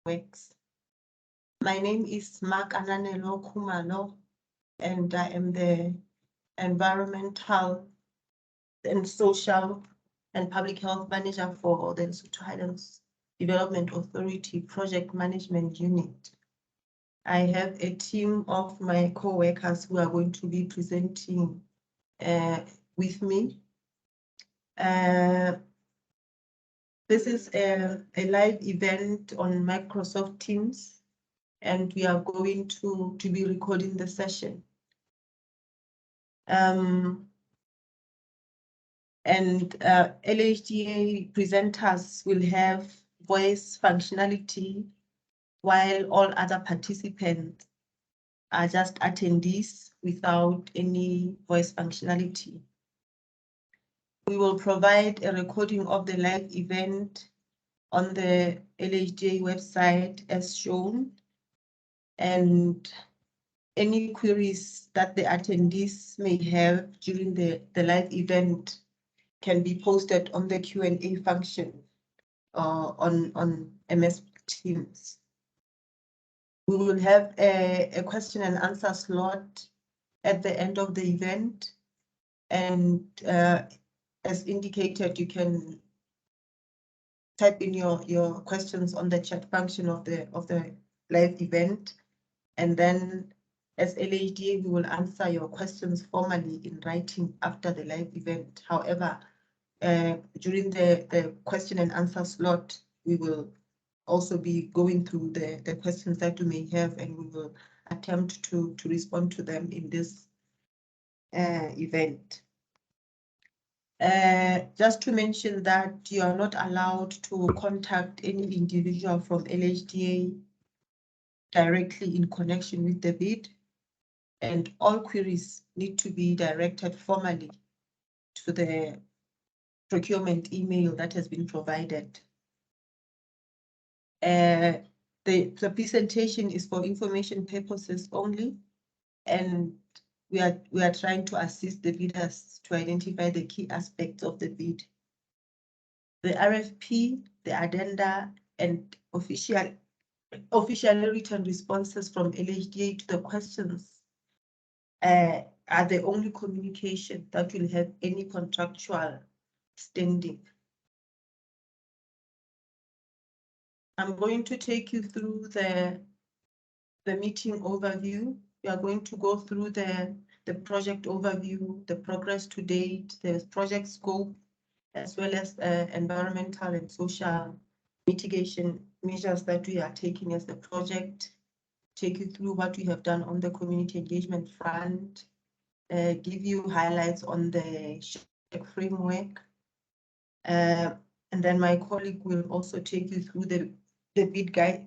works. My name is Mark Ananelo Khumalo, and I am the Environmental and Social and Public Health Manager for the Lesotho Highlands Development Authority Project Management Unit. I have a team of my co-workers who are going to be presenting with me. This is a live event on Microsoft Teams, and we are going to be recording the session. LHDA presenters will have voice functionality, while all other participants are just attendees without any voice functionality. We will provide a recording of the live event on the LHDA website as shown, and any queries that the attendees may have during the live event can be posted on the Q&A function on MS Teams. We will have a question and answer slot at the end of the event, and as indicated, you can type in your questions on the chat function of the live event, and then as LHDA, we will answer your questions formally in writing after the live event. However, during the question and answer slot, we will also be going through the questions that you may have, and we will attempt to respond to them in this event. Just to mention that you are not allowed to contact any individual from LHDA directly in connection with the bid, and all queries need to be directed formally to the procurement email that has been provided. The presentation is for information purposes only, and we are trying to assist the bidders to identify the key aspects of the bid. The RFP, the addenda, and official written responses from LHDA to the questions are the only communication that will have any contractual standing. I'm going to take you through the meeting overview. We are going to go through the project overview, the progress to date, the project scope, as well as environmental and social mitigation measures that we are taking as the project, take you through what we have done on the community engagement front, give you highlights on the SHEQ framework, and then my colleague will also take you through the bid guide,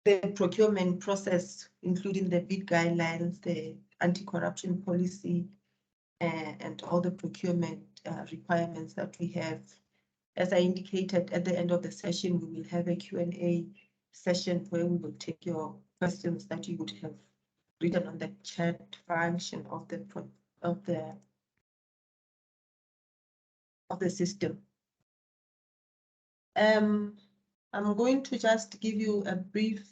the procurement process, including the bid guidelines, the anti-corruption policy, and all the procurement requirements that we have. As I indicated, at the end of the session, we will have a Q&A session where we will take your questions that you would have written on the chat function of the system. I'm going to just give you a brief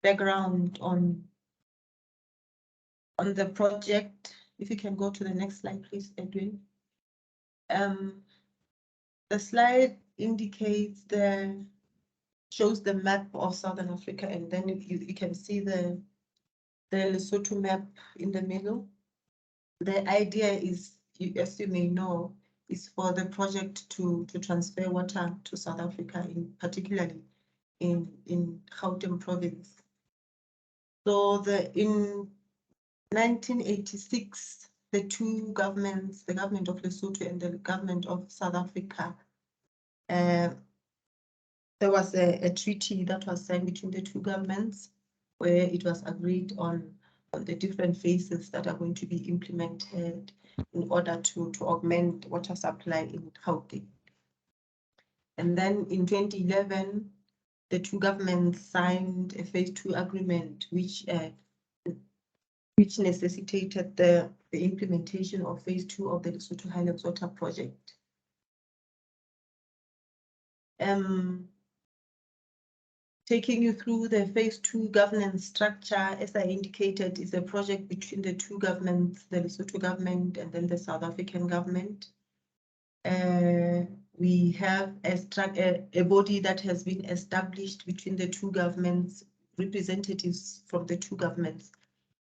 background on the project. If you can go to the next slide, please, Edwin. The slide indicates shows the map of Southern Africa, and then you can see the Lesotho map in the middle. The idea is, as you may know, is for the project to transfer water to South Africa, particularly in Gauteng province. So in 1986, the two governments, the government of Lesotho and the government of South Africa, there was a treaty that was signed between the two governments, where it was agreed on the different phases that are going to be implemented in order to augment water supply in Gauteng. And then in 2011, the two governments signed a phase 2 agreement, which necessitated the implementation of phase 2 of the Lesotho Highlands Water Project. Taking you through the phase 2 governance structure, as I indicated, is a project between the two governments, the Lesotho government and then the South African government. We have a body that has been established between the two governments, representatives from the two governments,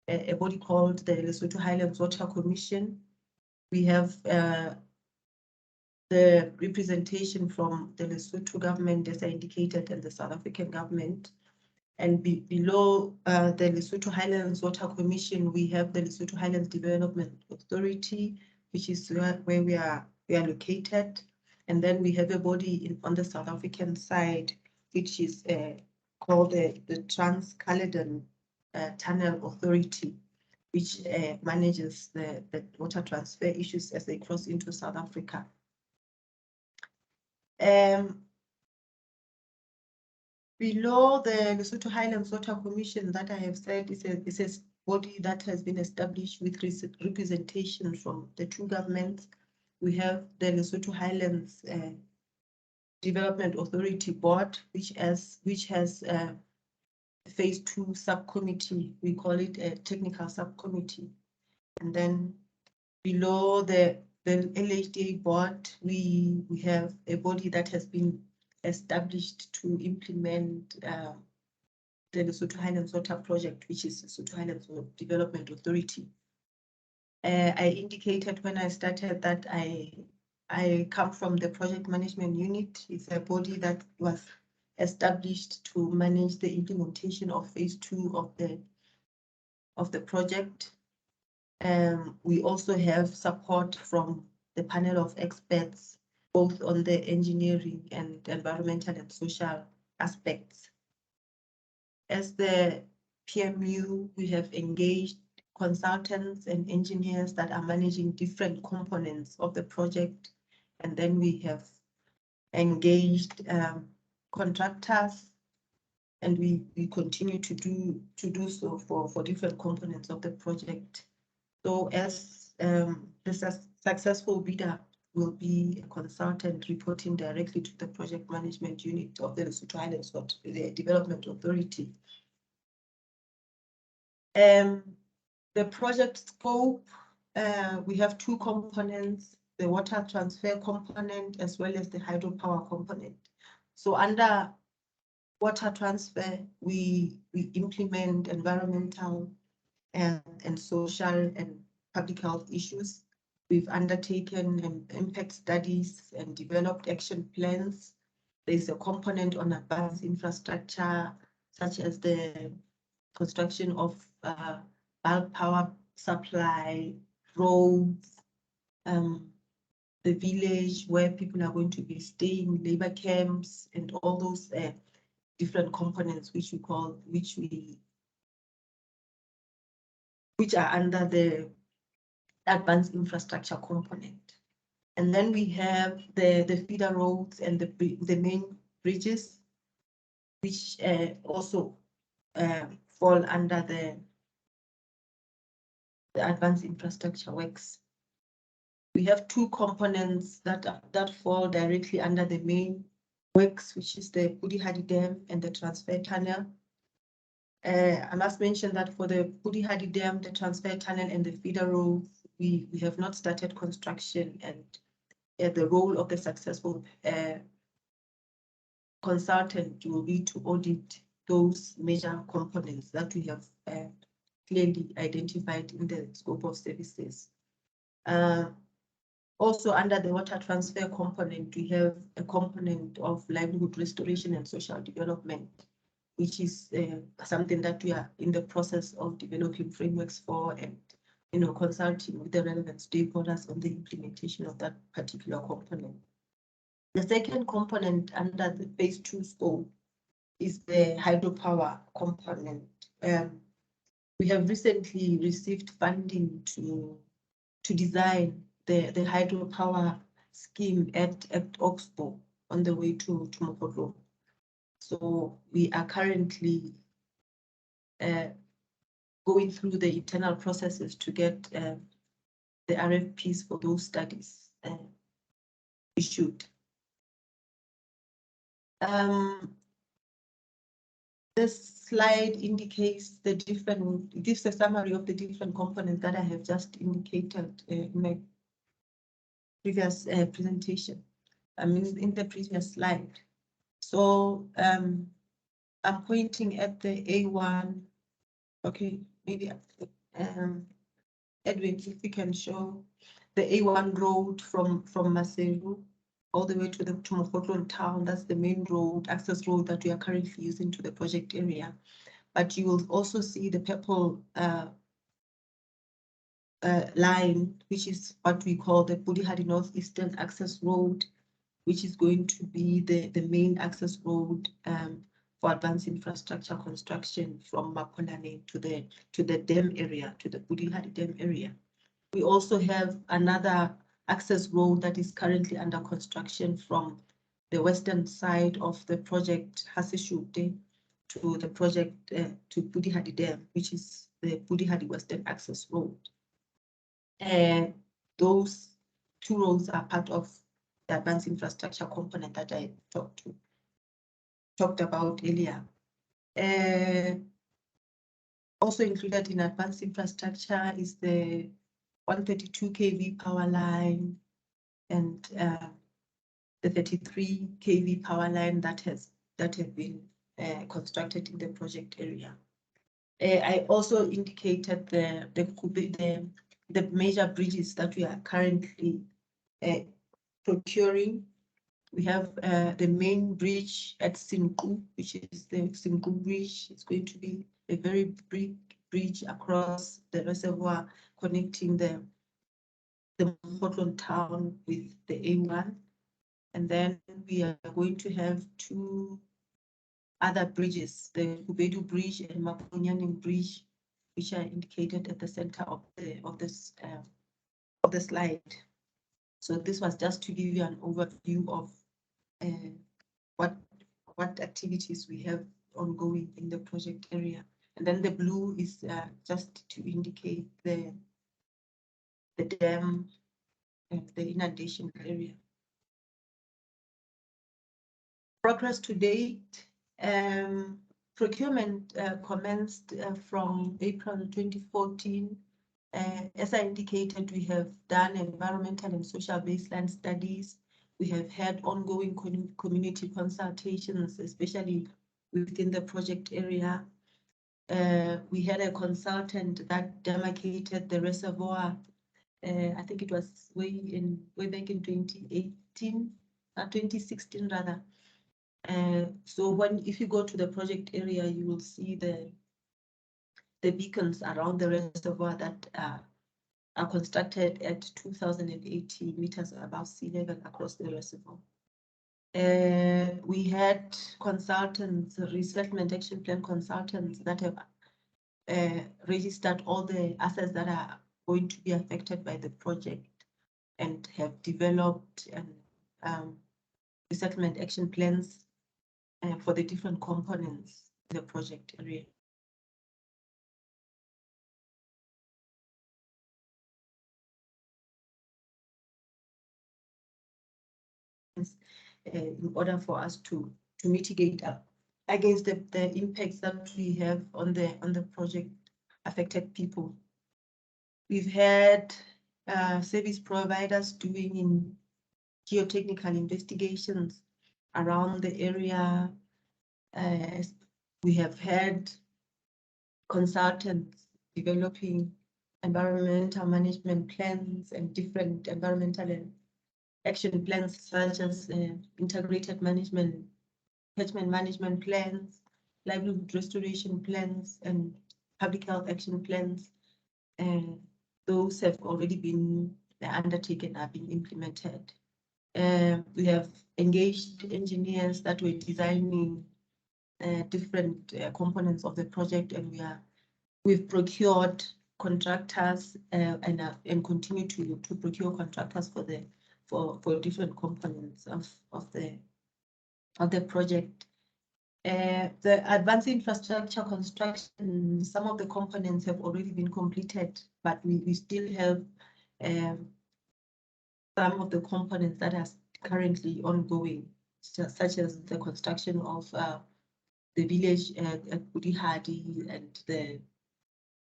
a body called the Lesotho Highlands Water Commission. We have the representation from the Lesotho government, as I indicated, and the South African government. And below the Lesotho Highlands Water Commission, we have the Lesotho Highlands Development Authority, which is where we are located. And then we have a body on the South African side, which is called the Trans-Caledon Tunnel Authority, which manages the water transfer issues as they cross into South Africa. Below the Lesotho Highlands Water Commission that I have said is a body that has been established with representation from the two governments. We have the Lesotho Highlands Development Authority Board, which has a phase 2 subcommittee. We call it a technical subcommittee. And then below the LHWP board, we have a body that has been established to implement the Lesotho Highlands Water Project, which is the Lesotho Highlands Development Authority. I indicated when I started that I come from the project management unit. It's a body that was established to manage the implementation of phase 2 of the project. We also have support from the panel of experts, both on the engineering and environmental and social aspects. As the PMU, we have engaged consultants and engineers that are managing different components of the project. And then we have engaged contractors, and we continue to do so for different components of the project. So as the successful bidder will be a consultant reporting directly to the project management unit of the Lesotho Highlands the Development Authority. The project scope, we have two components, the water transfer component as well as the hydropower component. So under water transfer, we implement environmental and social and public health issues. We've undertaken impact studies and developed action plans. There's a component on advanced infrastructure, such as the construction of bulk power supply, roads, the village where people are going to be staying, labor camps, and all those different components which are under the advanced infrastructure component. And then we have the feeder roads and the main bridges, which also fall under the advanced infrastructure works. We have two components that fall directly under the main works, which is the Pudihadi Dam and the transfer tunnel. I must mention that for the Pudihadi Dam, the transfer tunnel and the feeder roads, we have not started construction, and the role of the successful consultant will be to audit those major components that we have clearly identified in the scope of services. Also under the water transfer component, we have a component of livelihood restoration and social development, which is something that we are in the process of developing frameworks for and consulting with the relevant stakeholders on the implementation of that particular component. The second component under the phase 2 scope is the hydropower component. We have recently received funding to design the hydropower scheme at Oxbow on the way to Mokotlo. So we are currently going through the internal processes to get the RFPs for those studies issued. This slide indicates the different, gives a summary of the different components that I have just indicated in my previous presentation. I mean, in the previous slide. So I'm pointing at the A1. Okay, maybe Edwin, if we can show the A1 road from Maseru all the way to the Mokotlo town. That's the main road, access road that we are currently using to the project area. But you will also see the purple line, which is what we call the Budihadi Northeastern Access Road, which is going to be the main access road for advanced infrastructure construction from Makonane to the dam area, to the Budihadi Dam area. We also have another access road that is currently under construction from the western side of the project LHWP to the project to Budihadi Dam, which is the Budihadi Western Access Road. And those two roads are part of the advanced infrastructure component that I talked about earlier. Also included in advanced infrastructure is the 132 kV power line and the 33 kV power line that have been constructed in the project area. I also indicated the major bridges that we are currently procuring. We have the main bridge at Sinku, which is the Sinku Bridge. It's going to be a very big bridge across the reservoir, connecting the Mokotlo town with the A1. And then we are going to have two other bridges, the Kubedu Bridge and Mapunyaning Bridge, which are indicated at the center of the slide. So this was just to give you an overview of what activities we have ongoing in the project area. And then the blue is just to indicate the dam and the inundation area. Progress to date, procurement commenced from April 2014. As I indicated, we have done environmental and social baseline studies. We have had ongoing community consultations, especially within the project area. We had a consultant that demarcated the reservoir. I think it was way back in 2018, 2016 rather. So if you go to the project area, you will see the beacons around the reservoir that are constructed at 2,080 meters above sea level across the reservoir. We had consultants, resettlement action plan consultants that have registered all the assets that are going to be affected by the project and have developed resettlement action plans for the different components in the project area. In order for us to mitigate against the impacts that we have on the project affected people. We've had service providers doing geotechnical investigations around the area. We have had consultants developing environmental management plans and different environmental and action plans, such as integrated management, catchment management plans, livelihood restoration plans, and public health action plans. And those have already been undertaken, are being implemented. We have engaged engineers that were designing different components of the project, and we've procured contractors and continue to procure contractors for different components of the project. The advanced infrastructure construction, some of the components have already been completed, but we still have some of the components that are currently ongoing, such as the construction of village at Budihadi and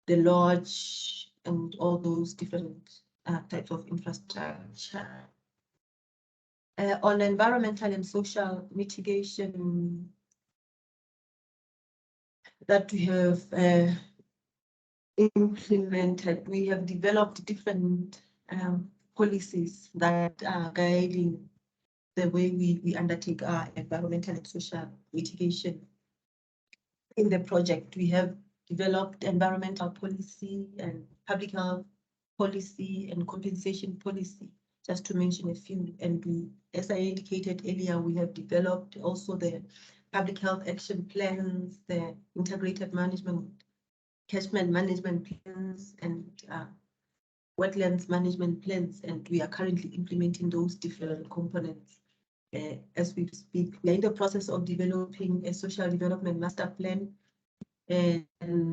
the lodge and all those different types of infrastructure. On environmental and social mitigation that we have implemented, we have developed different policies that are guiding the way we undertake our environmental and social mitigation. In the project, we have developed environmental policy and public health policy and compensation policy, just to mention a few. And we, as I indicated earlier, we have developed also the public health action plans, the integrated management, catchment management plans, and wetlands management plans. And we are currently implementing those different components. As we speak, we're in the process of developing a social development master plan and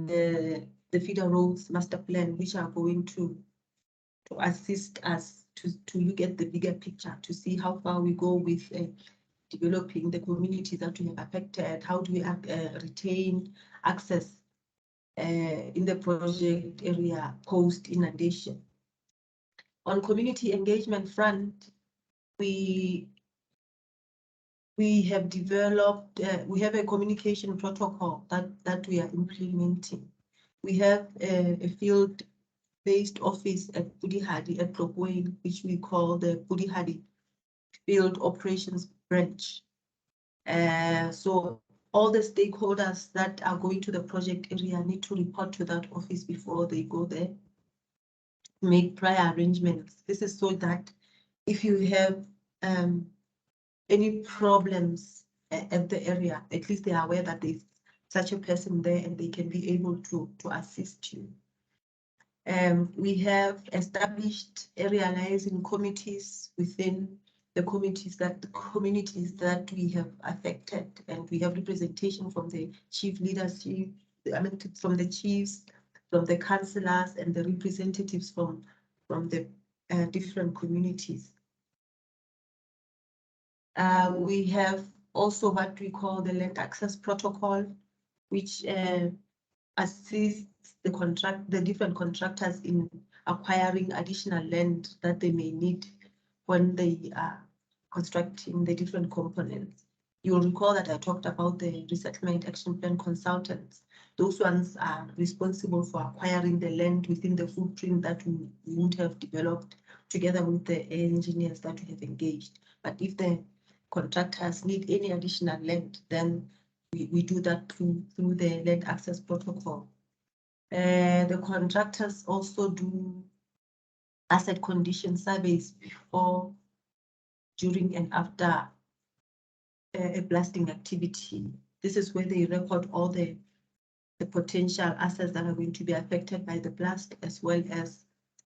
the feeder roads master plan, which are going to assist us to look at the bigger picture, to see how far we go with developing the communities that we have affected, how do we retain access in the project area post inundation. On community engagement front, we have developed, we have a communication protocol that we are implementing. We have a field-based office at Budihadi at Tlokweni, which we call the Budihadi Field Operations Branch. So all the stakeholders that are going to the project area need to report to that office before they go there, make prior arrangements. This is so that if you have any problems at the area, at least they are aware that there's such a person there and they can be able to assist you. We have established area liaison committees within the communities that we have affected, and we have representation from the chief leadership, from the chiefs, from the councillors, and the representatives from the different communities. We have also what we call the land access protocol, which assists the different contractors in acquiring additional land that they may need when they are constructing the different components. You'll recall that I talked about the resettlement action plan consultants. Those ones are responsible for acquiring the land within the footprint that we would have developed together with the engineers that we have engaged. But if the contractors need any additional land, then we do that through the land access protocol. The contractors also do asset condition surveys before, during, and after a blasting activity. This is where they record all the potential assets that are going to be affected by the blast, as well as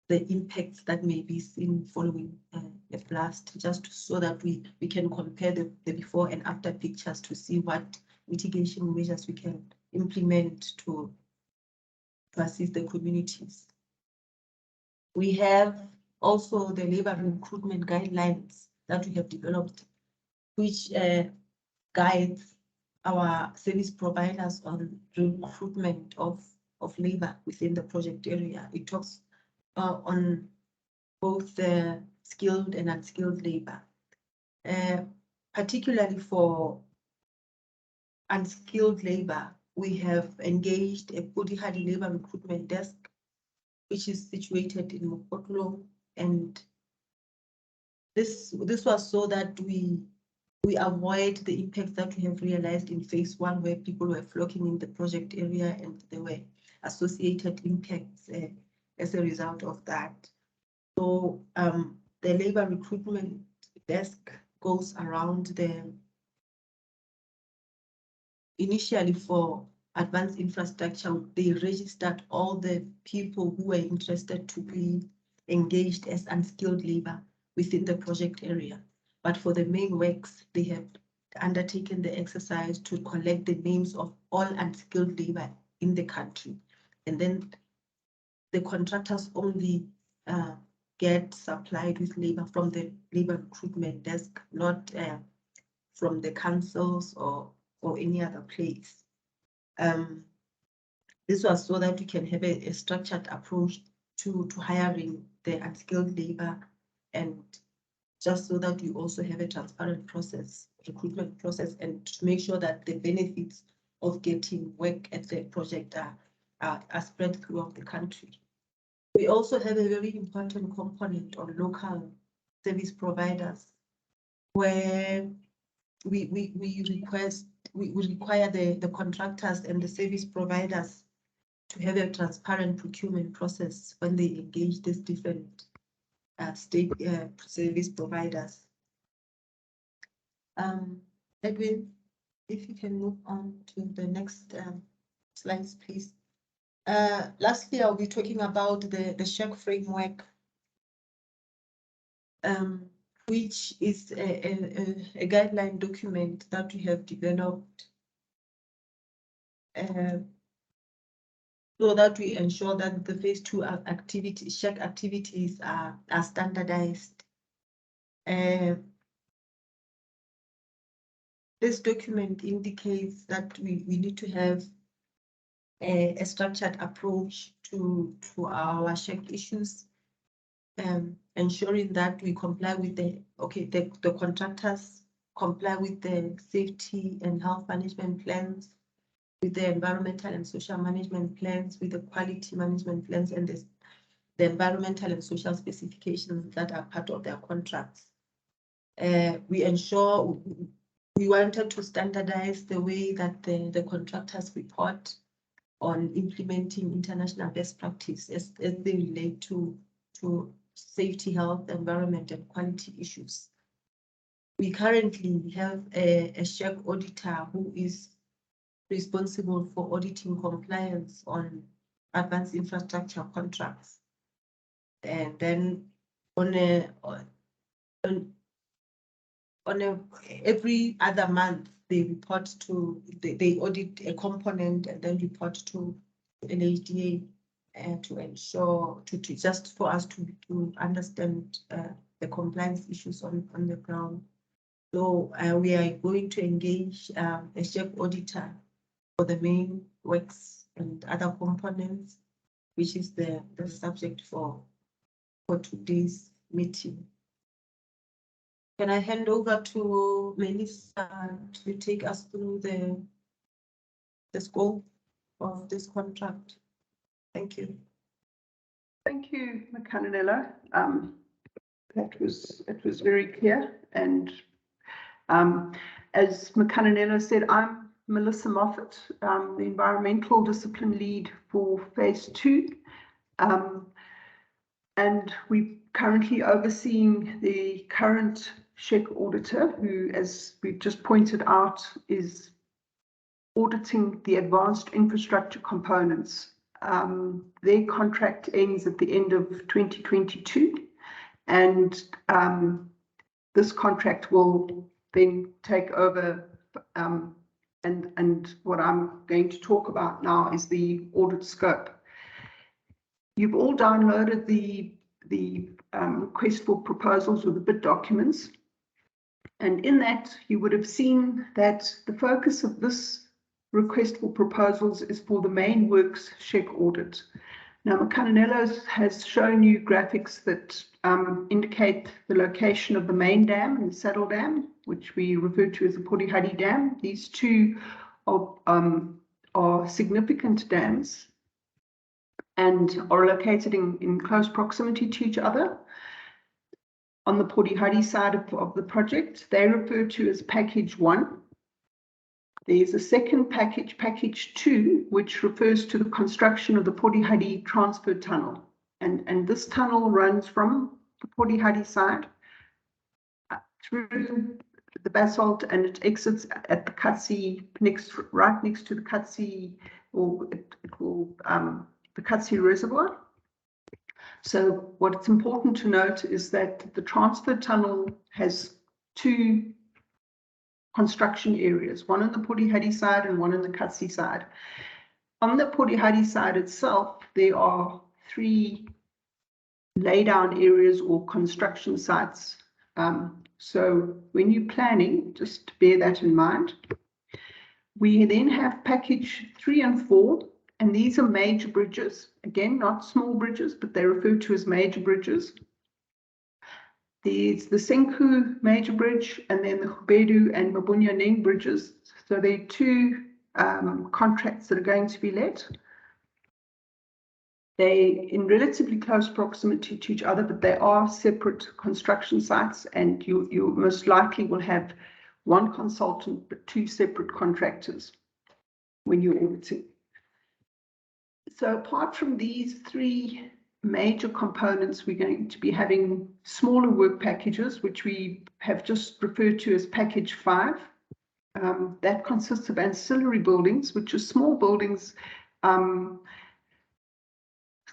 the impacts that may be seen following a blast, just so that we can compare the before and after pictures to see what mitigation measures we can implement to assist the communities. We have also the labor recruitment guidelines that we have developed, which guides our service providers on recruitment of labor within the project area. It talks on both the skilled and unskilled labor. Particularly for unskilled labor, we have engaged a Budihadi labor recruitment desk, which is situated in Mokotlo, and this was so that we avoid the impacts that we have realized in phase one, where people were flocking in the project area and there were associated impacts as a result of that. So the labor recruitment desk goes around initially for advanced infrastructure. They registered all the people who were interested to be engaged as unskilled labor within the project area. But for the main works, they have undertaken the exercise to collect the names of all unskilled labor in the country. And then the contractors only get supplied with labor from the labor recruitment desk, not from the councils or or any other place. This was so that we can have a structured approach to hiring the unskilled labor, and just so that we also have a transparent process, recruitment process, and to make sure that the benefits of getting work at the project are spread throughout the country. We also have a very important component on local service providers, where we require the contractors and the service providers to have a transparent procurement process when they engage these different state service providers. Edwin, if you can move on to the next slides, please. Lastly, I'll be talking about the SHEQ framework, which is a guideline document that we have developed so that we ensure that the phase 2 activities, SHEQ activities are standardized. This document indicates that we need to have a structured approach to our SHEQ issues, ensuring that we comply with the contractors comply with the safety and health management plans, with the environmental and social management plans, with the quality management plans, and the environmental and social specifications that are part of their contracts. We wanted to standardize the way that the contractors report on implementing international best practice as they relate to safety, health, environment, and quality issues. We currently have a SHEQ auditor who is responsible for auditing compliance on advanced infrastructure contracts. And then every other month, they report they audit a component and then report to LHWP to ensure, just for us to understand the compliance issues on the ground. So we are going to engage a SHEQ auditor for the main works and other components, which is the subject for today's meeting. Can I hand over to Melissa to take us through the scope of this contract? Thank you. Thank you, Makananela. It was very clear, and as Makananela said, I'm Melissa Moffat, the environmental discipline lead for phase 2, and we're currently overseeing the current SHEQ auditor, who, as we've just pointed out, is auditing the advanced infrastructure components. Their contract ends at the end of 2022, and this contract will then take over, and what I'm going to talk about now is the audit scope. You've all downloaded the request for proposals or the bid documents, and in that you would have seen that the focus of this request for proposals is for the main works SHEQ audit. Now, Makananela has shown you graphics that indicate the location of the main dam and the saddle dam, which we refer to as the Purihari Dam. These two are significant dams and are located in close proximity to each other. On the Purihari side of the project, they refer to as package 1. There's a second package, package 2, which refers to the construction of the Purihari transfer tunnel. And this tunnel runs from the Purihari side through the basalt, and it exits at the Katsi, right next to the Katsi, or the Katsi Reservoir. So what's important to note is that the transfer tunnel has 2 construction areas, one on the Purihari side and one on the Katsi side. On the Purihari side itself, there are 3 laydown areas or construction sites. So when you're planning, just bear that in mind. We then have package 3 and 4, and these are major bridges. Again, not small bridges, but they're referred to as major bridges. There's the Senku major bridge, and then the Hubedu and Mabunyaneng bridges. So there are two contracts that are going to be let. They're in relatively close proximity to each other, but they are separate construction sites, and you most likely will have one consultant but two separate contractors when you're auditing. So apart from these three major components, we're going to be having smaller work packages, which we have just referred to as package 5. That consists of ancillary buildings, which are small buildings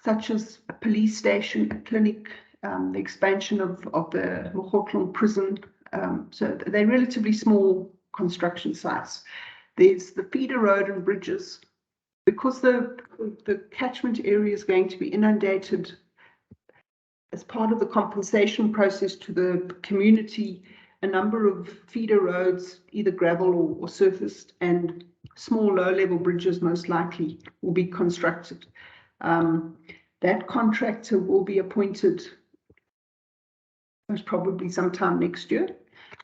such as a police station, a clinic, the expansion of the Mokhotlong prison. So they're relatively small construction sites. There's the feeder road and bridges. Because the catchment area is going to be inundated as part of the compensation process to the community, a number of feeder roads, either gravel or surfaced, and small low-level bridges most likely will be constructed. That contractor will be appointed most probably sometime next year.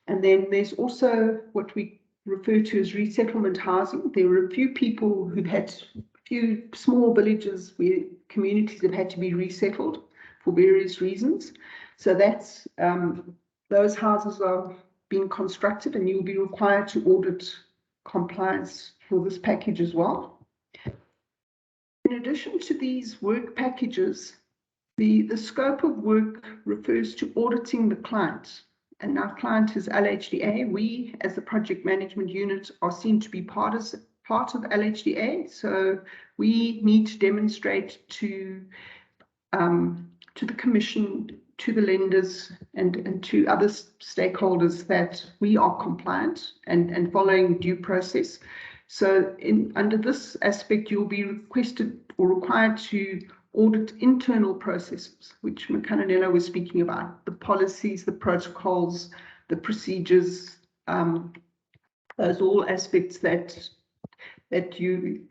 And then there's also what we refer to as resettlement housing. There were a few people who've had a few small villages where communities have had to be resettled for various reasons. So that's those houses are being constructed, and you'll be required to audit compliance for this package as well. In addition to these work packages, the scope of work refers to auditing the client. And our client is LHDA. We, as the project management unit, are seen to be part of LHDA. So we need to demonstrate to the commission, to the lenders, and to other stakeholders that we are compliant and following due process. So under this aspect, you'll be requested or required to audit internal processes, which Makananela was speaking about, the policies, the protocols, the procedures, those all aspects that you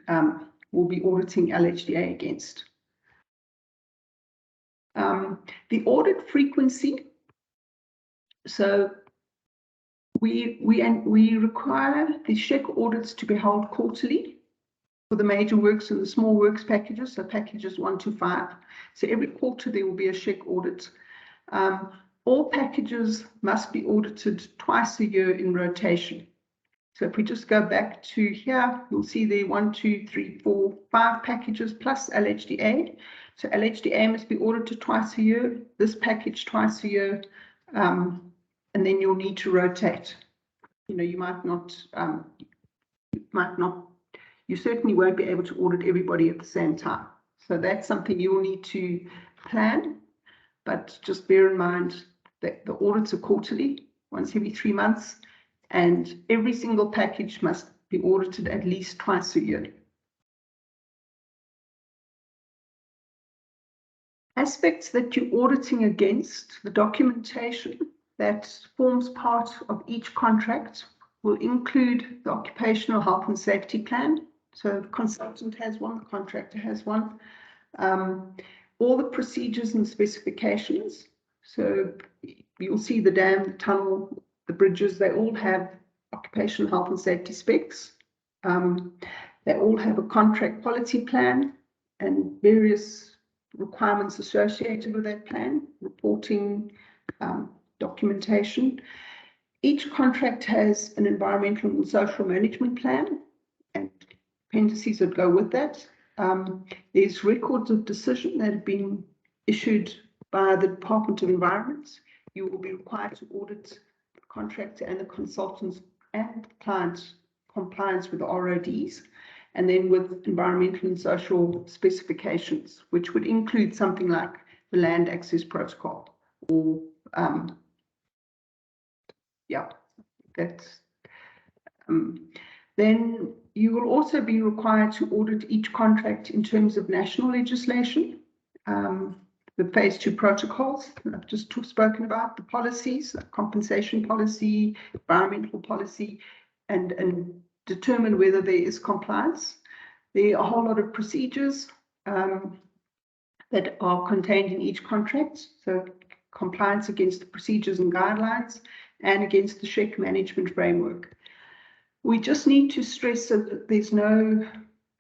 will be auditing LHDA against. The audit frequency. So we require the SHEQ audits to be held quarterly for the major works and the small works packages, so packages 1 to 5. So every quarter there will be a SHEQ audit. All packages must be audited twice a year in rotation. So if we just go back to here, you'll see there 1, 2, 3, 4, 5 packages plus LHDA. So LHDA must be audited twice a year, this package twice a year, and then you'll need to rotate. You know, you certainly won't be able to audit everybody at the same time. So that's something you'll need to plan, but just bear in mind that the audits are quarterly, once every 3 months, and every single package must be audited at least twice a year. Aspects that you're auditing against, the documentation that forms part of each contract will include the occupational health and safety plan. So the consultant has one, the contractor has one. All the procedures and specifications. So you'll see the dam, the tunnel, the bridges, they all have occupational health and safety specs. They all have a contract quality plan and various requirements associated with that plan, reporting, documentation. Each contract has an environmental and social management plan and appendices that go with that. There's records of decision that have been issued by the Department of Environment. You will be required to audit the contractor and the consultants and client compliance with the RODs, and then with environmental and social specifications, which would include something like the land access protocol or then you will also be required to audit each contract in terms of national legislation, the phase 2 protocols that I've just spoken about, the policies, the compensation policy, environmental policy, and determine whether there is compliance. There are a whole lot of procedures that are contained in each contract. So compliance against the procedures and guidelines and against the SHEQ management framework. We just need to stress so that there's no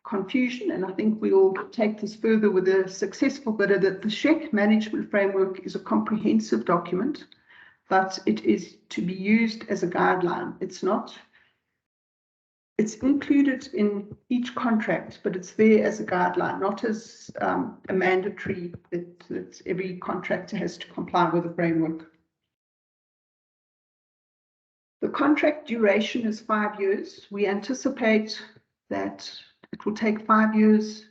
confusion, and I think we'll take this further with a successful bidder, that the SHEQ management framework is a comprehensive document, but it is to be used as a guideline. It's included in each contract, but it's there as a guideline, not as a mandatory that every contractor has to comply with the framework. The contract duration is 5 years. We anticipate that it will take 5 years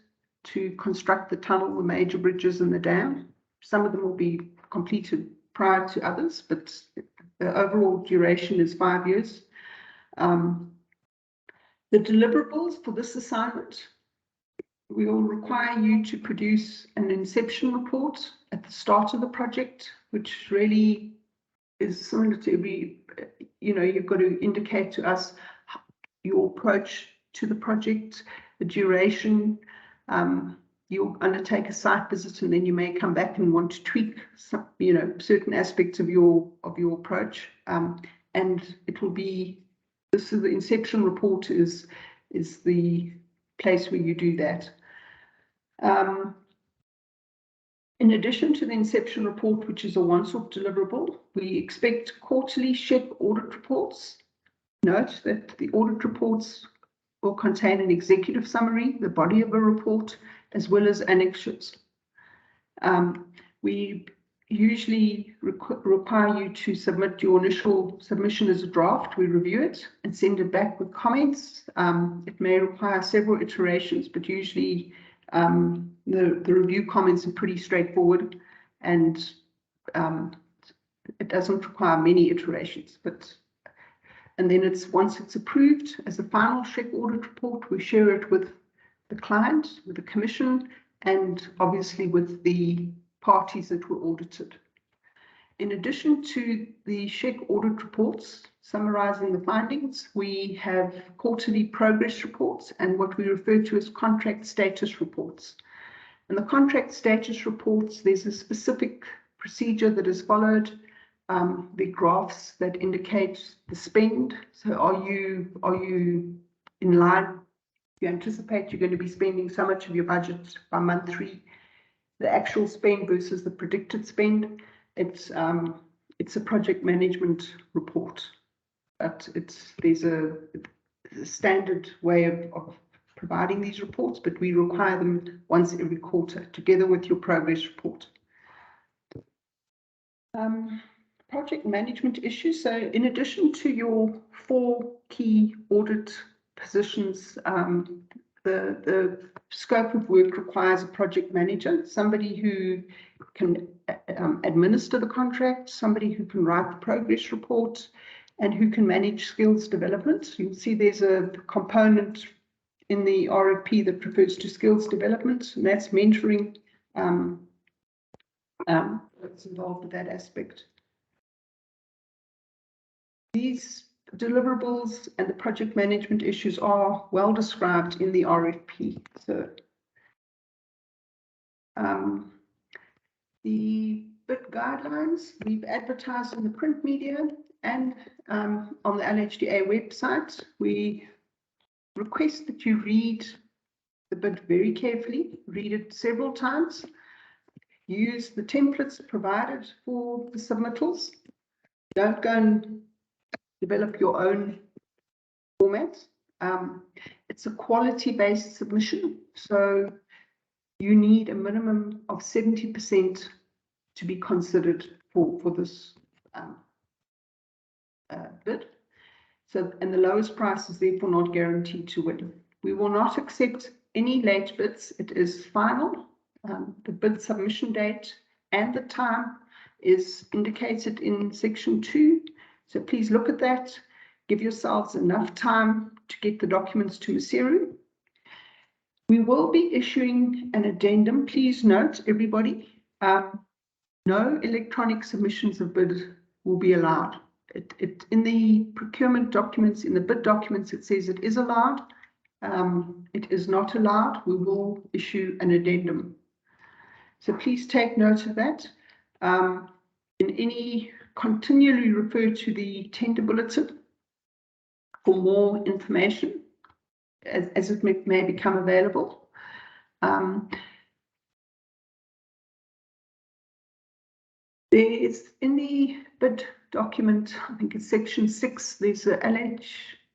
to construct the tunnel, the major bridges and the dam. Some of them will be completed prior to others, but the overall duration is 5 years. The deliverables for this assignment, we will require you to produce an inception report at the start of the project, which really is similar to every, you've got to indicate to us your approach to the project, the duration. You'll undertake a site visit, and then you may come back and want to tweak some, certain aspects of your approach. And it will be, this is the inception report is the place where you do that. In addition to the inception report, which is a once-off deliverable, we expect quarterly SHEQ audit reports. Note that the audit reports will contain an executive summary, the body of a report, as well as annexures. We usually require you to submit your initial submission as a draft. We review it and send it back with comments. It may require several iterations, but usually the review comments are pretty straightforward, and it doesn't require many iterations. And then once it's approved as a final SHEQ audit report, we share it with the client, with the commission, and obviously with the parties that were audited. In addition to the SHEQ audit reports summarizing the findings, we have quarterly progress reports and what we refer to as contract status reports. In the contract status reports, there's a specific procedure that is followed. The graphs that indicate the spend. So are you in line? You anticipate you're going to be spending so much of your budget by month 3. The actual spend versus the predicted spend. It's a project management report, but there's a standard way of providing these reports, but we require them once every quarter together with your progress report. Project management issues. So in addition to your 4 key audit positions, the scope of work requires a project manager, somebody who can administer the contract, somebody who can write the progress report, and who can manage skills development. You'll see there's a component in the RFP that refers to skills development, and that's mentoring that's involved with that aspect. These deliverables and the project management issues are well described in the RFP. So the bid guidelines we've advertised in the print media and on the LHDA website. We request that you read the bid very carefully, read it several times, use the templates provided for the submittals. Don't go and develop your own format. It's a quality-based submission, so you need a minimum of 70% to be considered for this bid. So, and the lowest price is therefore not guaranteed to win. We will not accept any late bids. It is final. The bid submission date and the time is indicated in section 2. So please look at that. Give yourselves enough time to get the documents to Maseru. We will be issuing an addendum. Please note, everybody, no electronic submissions of bid will be allowed. in the procurement documents, in the bid documents, it says it is allowed. It is not allowed. We will issue an addendum. So please take note of that. Continually refer to the tender bulletin for more information as it may become available. There's in the bid document, I think it's section 6, there's a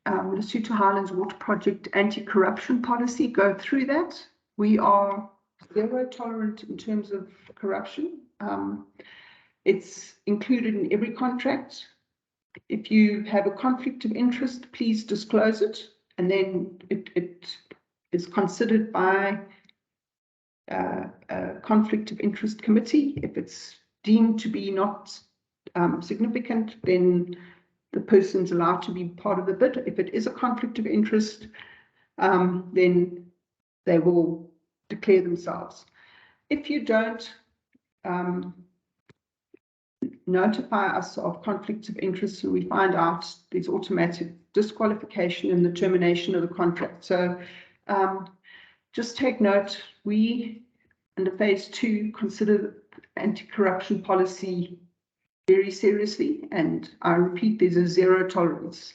Lesotho Highlands Water Project anti-corruption policy. Go through that. We are zero tolerant in terms of corruption. It's included in every contract. If you have a conflict of interest, please disclose it, and then it is considered by a conflict of interest committee. If it's deemed to be not significant, then the person's allowed to be part of the bid. If it is a conflict of interest, then they will declare themselves. If you don't notify us of conflicts of interest and we find out, there's automatic disqualification and the termination of the contract. So just take note, we under phase 2 consider anti-corruption policy very seriously, and I repeat, there's a zero tolerance.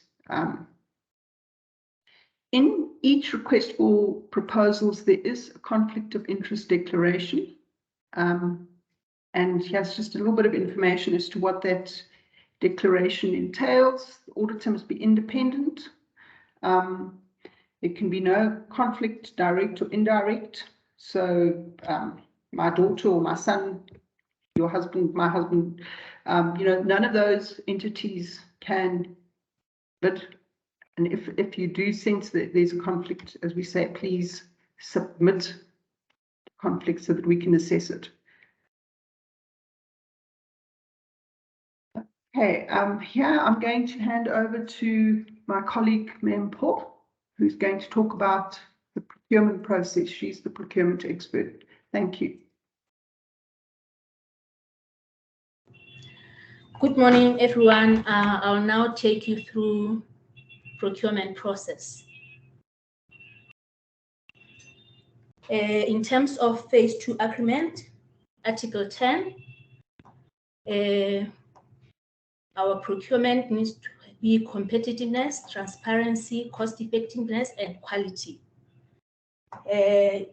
In each request for proposals, there is a conflict of interest declaration. And here's just a little bit of information as to what that declaration entails. The auditor must be independent. There can be no conflict, direct or indirect. So my daughter or my son, your husband, my husband, none of those entities can bid. And if you do sense that there's a conflict, as we say, please submit the conflict so that we can assess it. Okay, here I'm going to hand over to my colleague, Mpho, who's going to talk about the procurement process. She's the procurement expert. Thank you. Good morning, everyone. I'll now take you through procurement process. In terms of phase 2 agreement, Article 10, our procurement needs to be competitiveness, transparency, cost effectiveness, and quality. There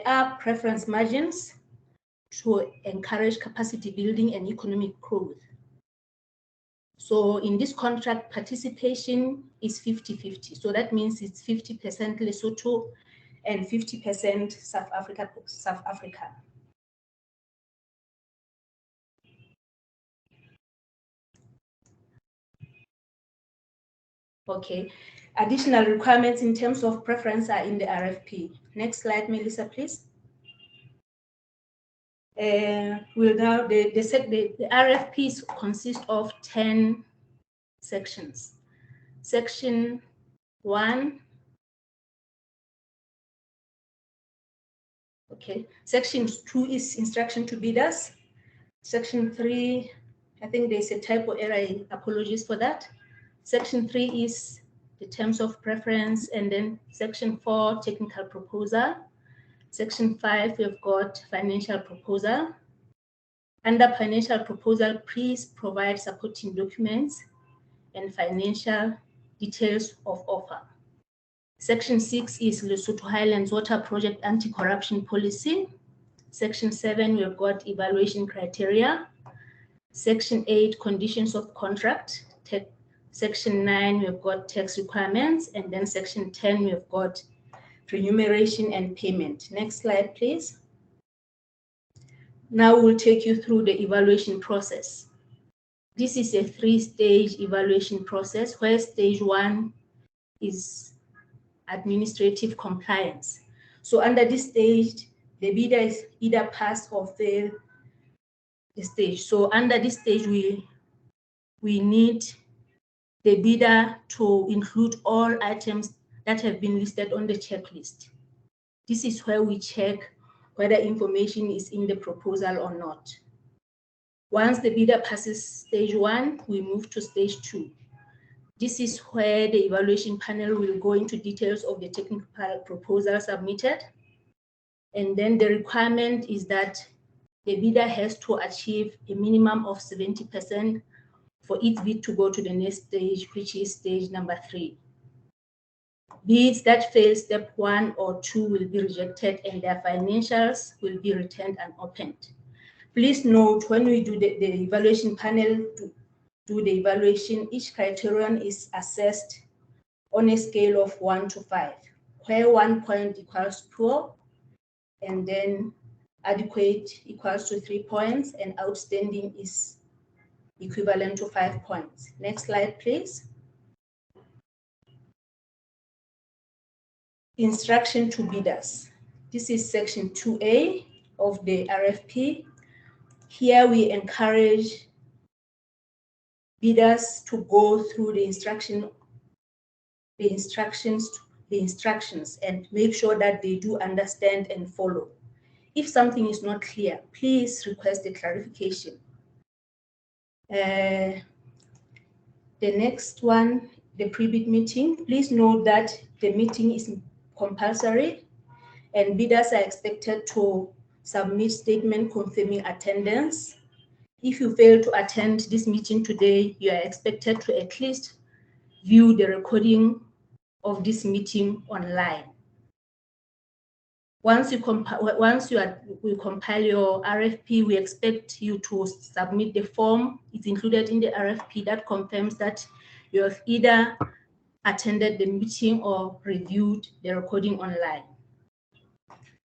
are preference margins to encourage capacity building and economic growth. So in this contract, participation is 50-50. So that means it's 50% Lesotho and 50% South Africa. Okay, additional requirements in terms of preference are in the RFP. Next slide, Melissa, please. The RFPs consist of 10 sections. Section 1, okay. Section 2 is instruction to bidders. Section 3, I think there's a typo error, apologies for that. Section 3 is the terms of preference, and then section 4, technical proposal. Section 5, we've got financial proposal. Under financial proposal, please provide supporting documents and financial details of offer. Section 6 is Lesotho Highlands Water Project Anti-Corruption Policy. Section 7, we've got evaluation criteria. Section 8, conditions of contract. Section 9, we've got tax requirements, and then section 10, we've got remuneration and payment. Next slide, please. Now we'll take you through the evaluation process. This is a 3-stage evaluation process where stage 1 is administrative compliance. So under this stage, the bidder is either pass or fail the stage. So under this stage, we need the bidder to include all items that have been listed on the checklist. This is where we check whether information is in the proposal or not. Once the bidder passes stage 1, we move to stage 2. This is where the evaluation panel will go into details of the technical proposal submitted. And then the requirement is that the bidder has to achieve a minimum of 70% for each bid to go to the next stage, which is stage number 3. Bids that fail step 1 or 2 will be rejected and their financials will be returned unopened. Please note, when we do the evaluation panel, do the evaluation, each criterion is assessed on a scale of 1 to 5, where 1 point equals poor, and then adequate equals to 3 points, and outstanding is equivalent to 5 points. Next slide, please. Instruction to bidders. This is section 2A of the RFP. Here we encourage bidders to go through the instructions and make sure that they do understand and follow. If something is not clear, please request a clarification. The next one, the pre-bid meeting. Please note that the meeting is compulsory and bidders are expected to submit statement confirming attendance. If you fail to attend this meeting today, you are expected to at least view the recording of this meeting online. Once we compile your RFP, we expect you to submit the form. It's included in the RFP that confirms that you have either attended the meeting or reviewed the recording online.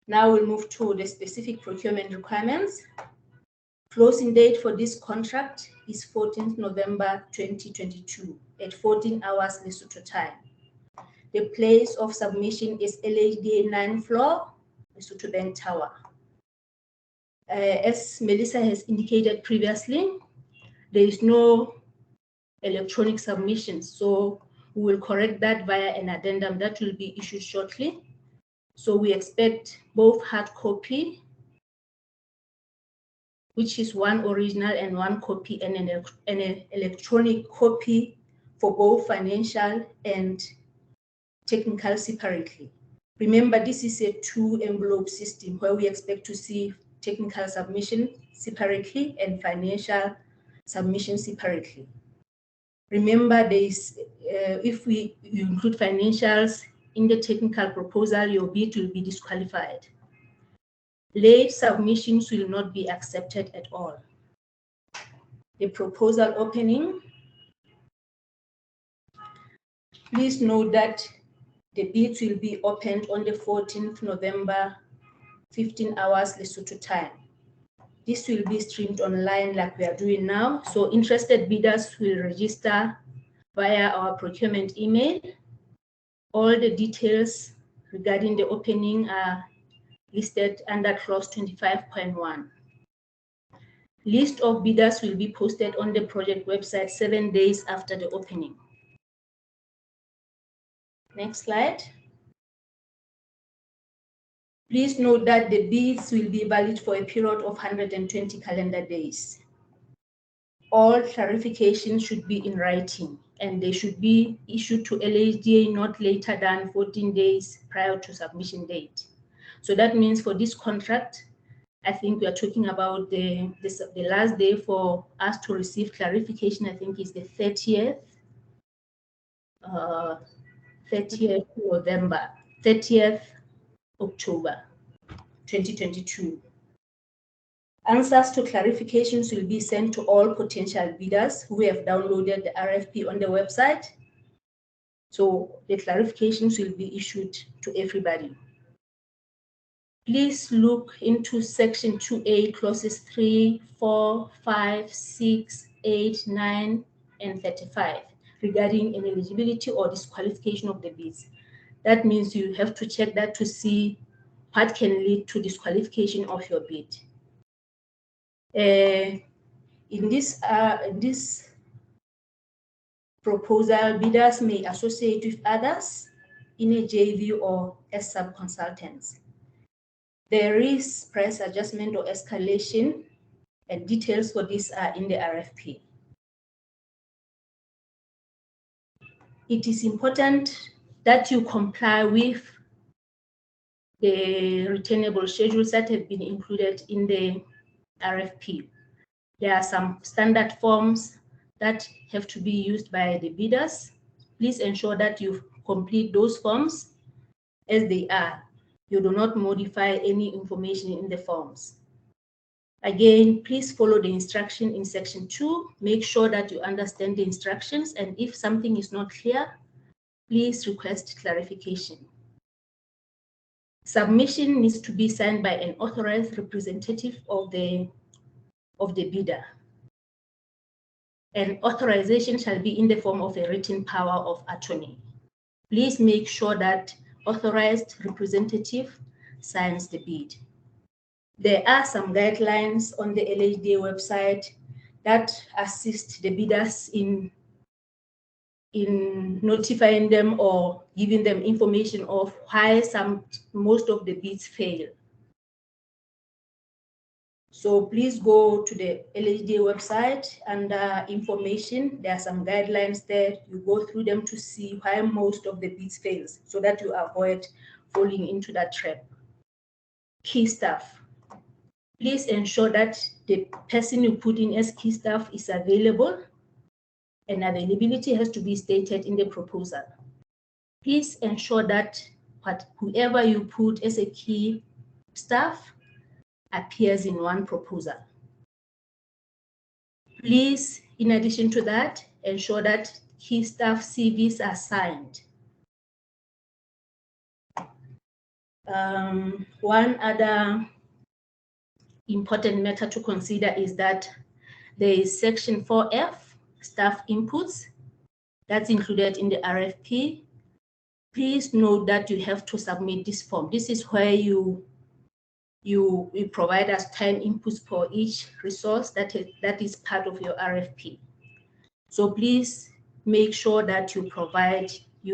Now we'll move to the specific procurement requirements. Closing date for this contract is 14th November 2022 at 14 hours Lesotho time. The place of submission is LHDA 9th floor, Lesotho Bank Tower. As Melissa has indicated previously, there is no electronic submission, so we will correct that via an addendum that will be issued shortly. So we expect both hard copy, which is one original and one copy, and an electronic copy for both financial and technical separately. Remember, this is a 2-envelope system where we expect to see technical submission separately and financial submission separately. Remember, if you include financials in the technical proposal, your bid will be disqualified. Late submissions will not be accepted at all. The proposal opening. Please note that the bids will be opened on the 14th November, 15 hours Lesotho time. This will be streamed online like we are doing now. So interested bidders will register via our procurement email. All the details regarding the opening are listed under clause 25.1. List of bidders will be posted on the project website 7 days after the opening. Next slide. Please note that the bids will be valid for a period of 120 calendar days. All clarifications should be in writing and they should be issued to LHDA not later than 14 days prior to submission date. So that means for this contract, I think we are talking about the last day for us to receive clarification, I think is the 30th November, 30th October 2022. Answers to clarifications will be sent to all potential bidders who have downloaded the RFP on the website. So the clarifications will be issued to everybody. Please look into section 2A, clauses 3, 4, 5, 6, 8, 9, and 35 regarding ineligibility or disqualification of the bids. That means you have to check that to see what can lead to disqualification of your bid. In this proposal, bidders may associate with others in a JV or as sub-consultants. There is price adjustment or escalation and details for this are in the RFP. It is important that you comply with the returnable schedules that have been included in the RFP. There are some standard forms that have to be used by the bidders. Please ensure that you complete those forms as they are. You do not modify any information in the forms. Again, please follow the instruction in section 2. Make sure that you understand the instructions, and if something is not clear, please request clarification. Submission needs to be signed by an authorized representative of the bidder. An authorization shall be in the form of a written power of attorney. Please make sure that authorized representative signs the bid. There are some guidelines on the LHDA website that assist the bidders in notifying them or giving them information of why most of the bids fail. So please go to the LHDA website under information. There are some guidelines there. You go through them to see why most of the bids fails so that you avoid falling into that trap. Key staff. Please ensure that the person you put in as key staff is available, and availability has to be stated in the proposal. Please ensure that whoever you put as a key staff appears in one proposal. Please, in addition to that, ensure that key staff CVs are signed. One other important matter to consider is that there is section 4F, staff inputs, that's included in the RFP. Please note that you have to submit this form. This is where you provide us time inputs for each resource that is part of your RFP. So please make sure that you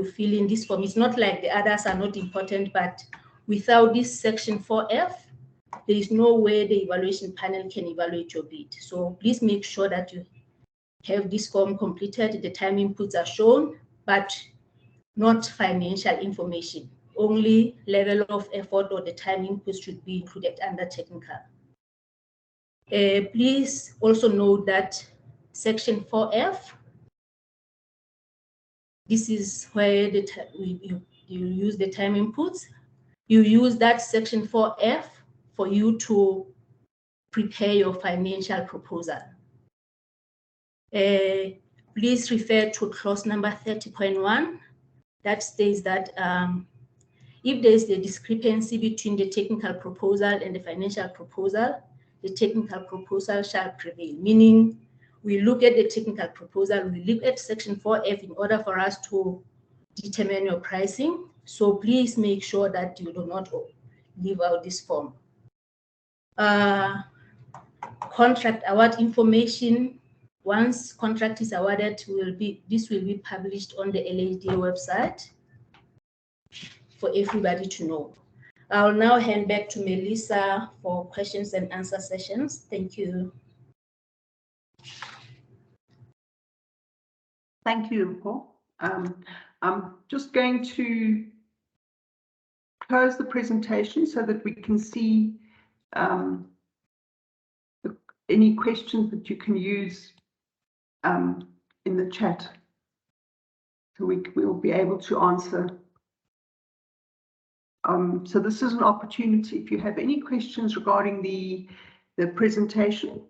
fill in this form. It's not like the others are not important, but without this section 4F, there is no way the evaluation panel can evaluate your bid. So please make sure that you have this form completed. The time inputs are shown, but not financial information. Only level of effort or the time inputs should be included under technical. Please also note that section 4F, this is where you use the time inputs. You use that section 4F for you to prepare your financial proposal. Please refer to clause number 30.1 that states that if there is a discrepancy between the technical proposal and the financial proposal, the technical proposal shall prevail, meaning we look at the technical proposal, we look at section 4F in order for us to determine your pricing. So please make sure that you do not leave out this form. Contract award information. Once contract is awarded, this will be published on the LHDA website for everybody to know. I'll now hand back to Melissa for questions and answer sessions. Thank you. Thank you, Mpho. I'm just going to close the presentation so that we can see any questions that you can use in the chat. So we will be able to answer. So this is an opportunity. If you have any questions regarding the presentation,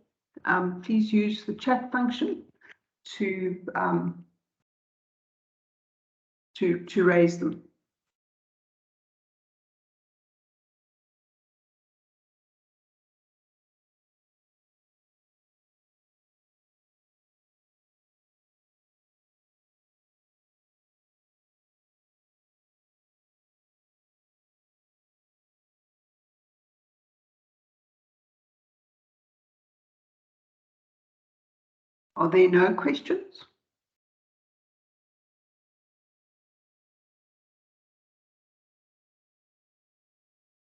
please use the chat function to raise them. Are there no questions?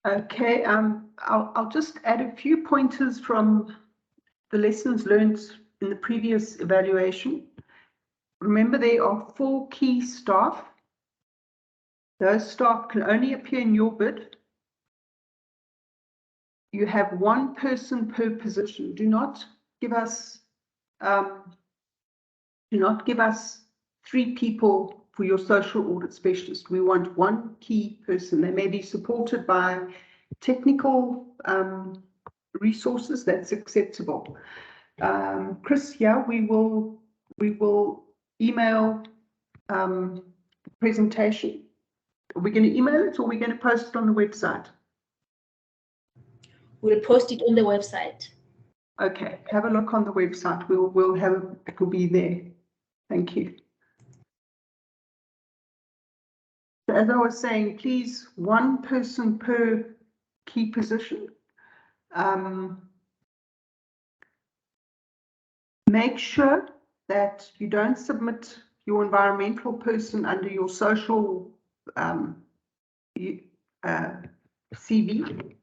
Okay, I'll just add a few pointers from the lessons learned in the previous evaluation. Remember, there are 4 key staff. Those staff can only appear in your bid. You have 1 person per position. Do not give us 3 people for your social audit specialist. We want 1 key person. They may be supported by technical resources. That's acceptable. Chris, yeah, we will email the presentation. Are we going to email it, or are we going to post it on the website? We'll post it on the website. Okay, have a look on the website. We'll have it will be there. Thank you. So as I was saying, please, 1 person per key position. Make sure that you don't submit your environmental person under your social CV.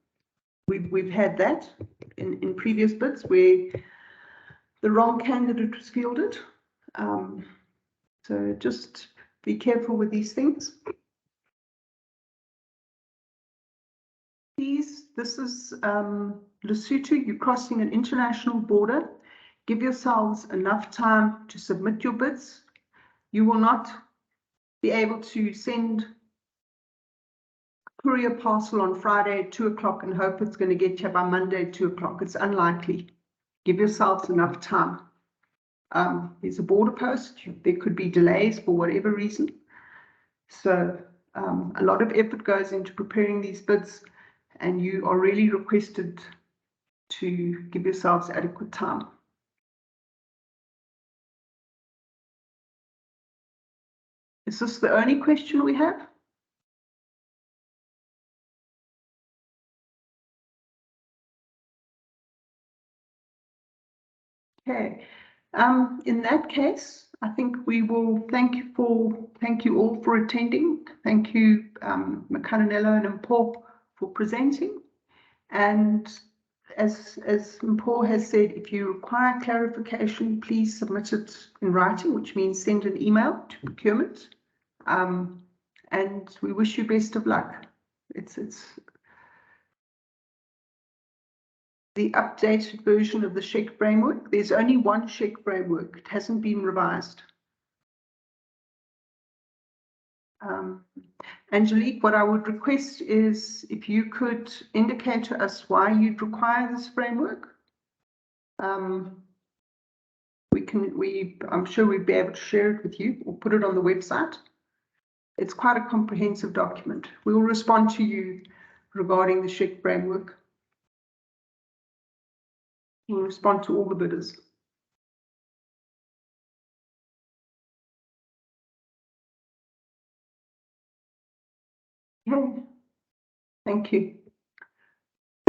We've had that in previous bids where the wrong candidate was fielded. So just be careful with these things. Please, this is Lesotho. You're crossing an international border. Give yourselves enough time to submit your bids. You will not be able to send a courier parcel on Friday at 2 o'clock and hope it's going to get you by Monday at 2 o'clock. It's unlikely. Give yourselves enough time. There's a border post. There could be delays for whatever reason. So a lot of effort goes into preparing these bids, and you are really requested to give yourselves adequate time. Is this the only question we have? Okay. In that case, I think we will thank you all for attending. Thank you, Makananelo and Mpho, for presenting. And as Mpho has said, if you require clarification, please submit it in writing, which means send an email to procurement. And we wish you best of luck. It's the updated version of the SHEQ framework. There's only 1 SHEQ framework. It hasn't been revised. Angelique, what I would request is if you could indicate to us why you'd require this framework. I'm sure we'd be able to share it with you or put it on the website. It's quite a comprehensive document. We will respond to you regarding the SHEQ framework. We'll respond to all the bidders. Okay. Thank you.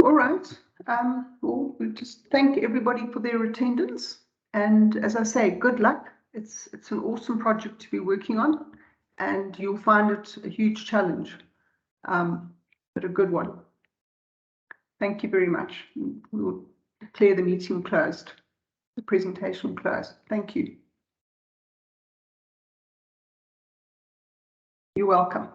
All right. Well, we just thank everybody for their attendance. And as I say, good luck. It's an awesome project to be working on, and you'll find it a huge challenge, but a good one. Thank you very much. We'll declare the meeting closed, the presentation closed. Thank you. You're welcome.